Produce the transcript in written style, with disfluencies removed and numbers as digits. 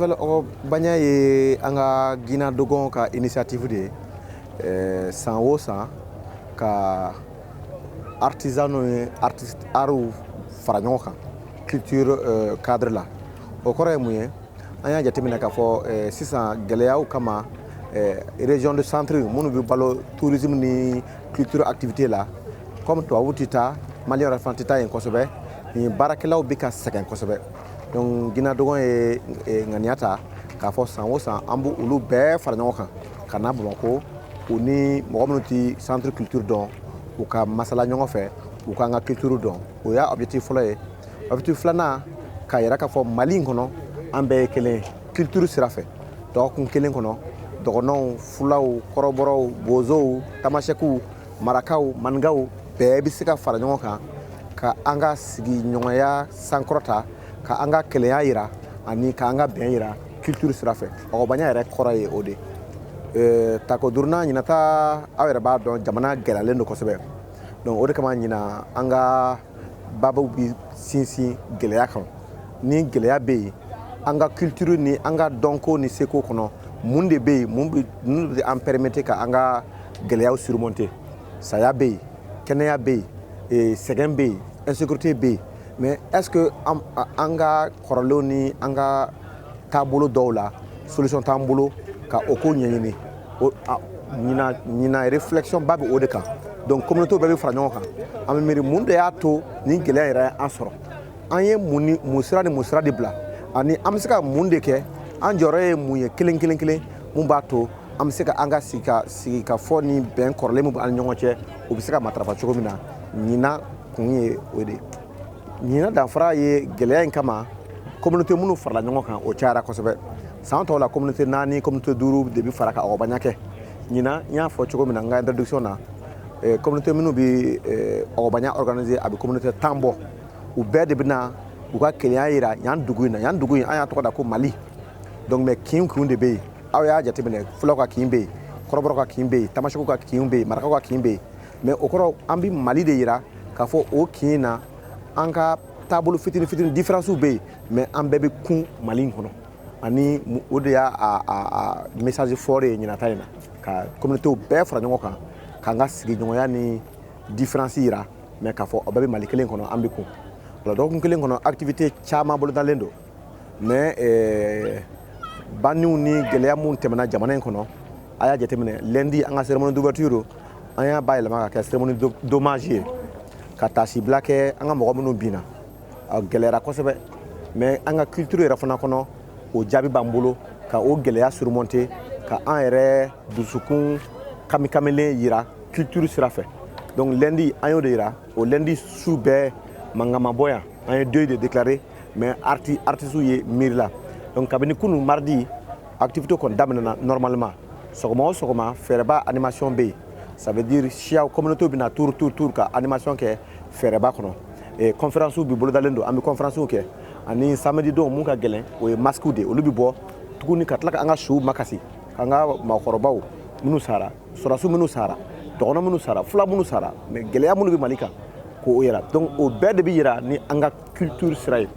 festival Banya ye anga Guinea Dogon ka initiative de san o san ka artisanaux et artistes aru fara ɲɔgɔn kan culture cadre la o kɔrɔ ye mun ye an y'a jateminɛ k'a fɔ sisan gɛlɛyaw kama région de centre minnu bɛ balo tourisme ni culture activité la comme tubabu tɛ taa maliyɛn yɛrɛ fana tɛ taa yen kosɛbɛ ni baarakɛlaw bɛ ka sɛgɛn kosɛbɛ donc Guinea Dogon ye ŋaniya ta k'a fɔ san o san an b'u olu bɛɛ fara ɲɔgɔn kan ka na Bamakɔ u ni mɔgɔ minnu tɛ centre culture dɔn u ka masala ɲɔgɔn fɛ u k'an ka culture dɔn o y'a objectif fɔlɔ ye objectif filanan k'a yira k'a fɔ Mali in kɔnɔ an bɛɛ ye kelen culture sira fɛ dɔgɔkun kelen kɔnɔ dɔgɔnɔw fulaw kɔrɔbɔrɔw bozow tamasɛkiw marakaw maninkaw bɛɛ bɛ se ka fara ɲɔgɔn kan ka an ka sigiɲɔgɔnya sankɔrɔta ka an ka kelenya yira ani ka an ka bɛn yira culture sira fɛ ɔgɔbanya yɛrɛ kɔrɔ ye o de tako duruna ɲinata aw yɛrɛ b'a dɔn jamana gɛlɛyalen don kosɛbɛ donc o de kama ɲina an ka baabaw bi sinsin gɛlɛya kan ni gɛlɛya bɛ yen an ka culture ni an ka dɔnko ni seko kɔnɔ mun de bɛ yen mun bɛ an permettre ka an ka gɛlɛyaw surmonter saya bɛ yen kɛnɛya bɛ yen sɛgɛn bɛ yen insécurité bɛ yen mais est-ce que an ka kɔrɔlenw ni an ka taabolo dɔw la solution t'an bolo ka o ko ɲɛɲini ɲina réflexion ba bɛ o de kan donc communauté bɛɛ bɛ fara ɲɔgɔn kan an bɛ miiri mun de y'a to ni gɛlɛya yɛrɛ an sɔrɔ an ye mun sira ni mun sira de bila ani an bɛ se ka mun de kɛ an jɔyɔrɔ ye mun ye kelen kelen kelen mun b'a to an bɛ se ka an ka sigi ka fɔ ni bɛn kɔrɔlen min b'an ni ɲɔgɔn cɛ o bɛ se ka matarafa cogo min na ɲina kun ye o de ɲina danfara ye gɛlɛya in kama communauté minnu farala ɲɔgɔn kan o cayara kosɛbɛ san tɔw la communauté 4 communauté 5 de bɛ fara ka ɔgɔbanya kɛ ɲina n y'a fɔ cogo min na n ka introduction na communauté minnu bɛ ɔgɔbanya organiser a bɛ communauté 10 bɔ u bɛɛ de bɛ na u ka kelenya yira yan dugu in na yan dugu in an y'a tɔgɔ da ko Mali donc mais kin de bɛ yen aw y'a jateminɛ fulaw ka kin bɛ yen kɔrɔbɔrɔw ka kin bɛ yen tamasɛkiw ka kin bɛ yen marakaw ka kin bɛ yen mais o kɔrɔ an bɛ Mali de yira k'a fɔ o kin na an ka taabolo fitini fitini différence bɛ yen mais an bɛɛ bɛ kun Mali in kɔnɔ ani o de y'a message fort ye ɲinata in na ka communauté bɛɛ fara ɲɔgɔn kan k'an ka sigiɲɔgɔnya ni différence yira mais k'a fɔ o bɛɛ bɛ Mali kelen kɔnɔ an bɛ kun o la dɔgɔkun kelen kɔnɔ activité caman bolodalen don mais banniw ni gɛlɛya mun tɛmɛna jamana in kɔnɔ a y'a jateminɛ lundi an ka cérémonie d'ouverture an y'a bayɛlɛma ka kɛ cérémonie d'hommage ye ka taasibila kɛ an ka mɔgɔ minnu binna a gɛlɛyara kosɛbɛ mais an ka culture yɛrɛ fana kɔnɔ o jaabi b'an bolo ka o gɛlɛya surmonter ka an yɛrɛ dusukun kamikamelen yira culture sira fɛ donc lundi an y'o de yira o lundi su bɛɛ mankan ma bɔ yan an ye deuil de déclarer mais artistes ye miiri la donc kabini kunu mardi activité kɔni daminɛna normalement sɔgɔma o sɔgɔma fɛɛrɛba animation bɛ yen ça veut dire siyaw communauté bɛna tour ka animation kɛ fɛɛrɛba kɔnɔ conférence bi bolodalen don an bɛ conférence kɛ ani samedi don mun ka gɛlɛn o ye masque de olu bɛ bɔ tuguni ka tila ka an ka show makasi k'an ka maakɔrɔbaw minnu sara sɔrɔdasiw minnu sara dɔgɔnɔ minnu sara fula minnu sara mais gɛlɛya minnu bɛ Mali kan k'o yira donc o bɛɛ de bɛ yira ni an ka culture sira ye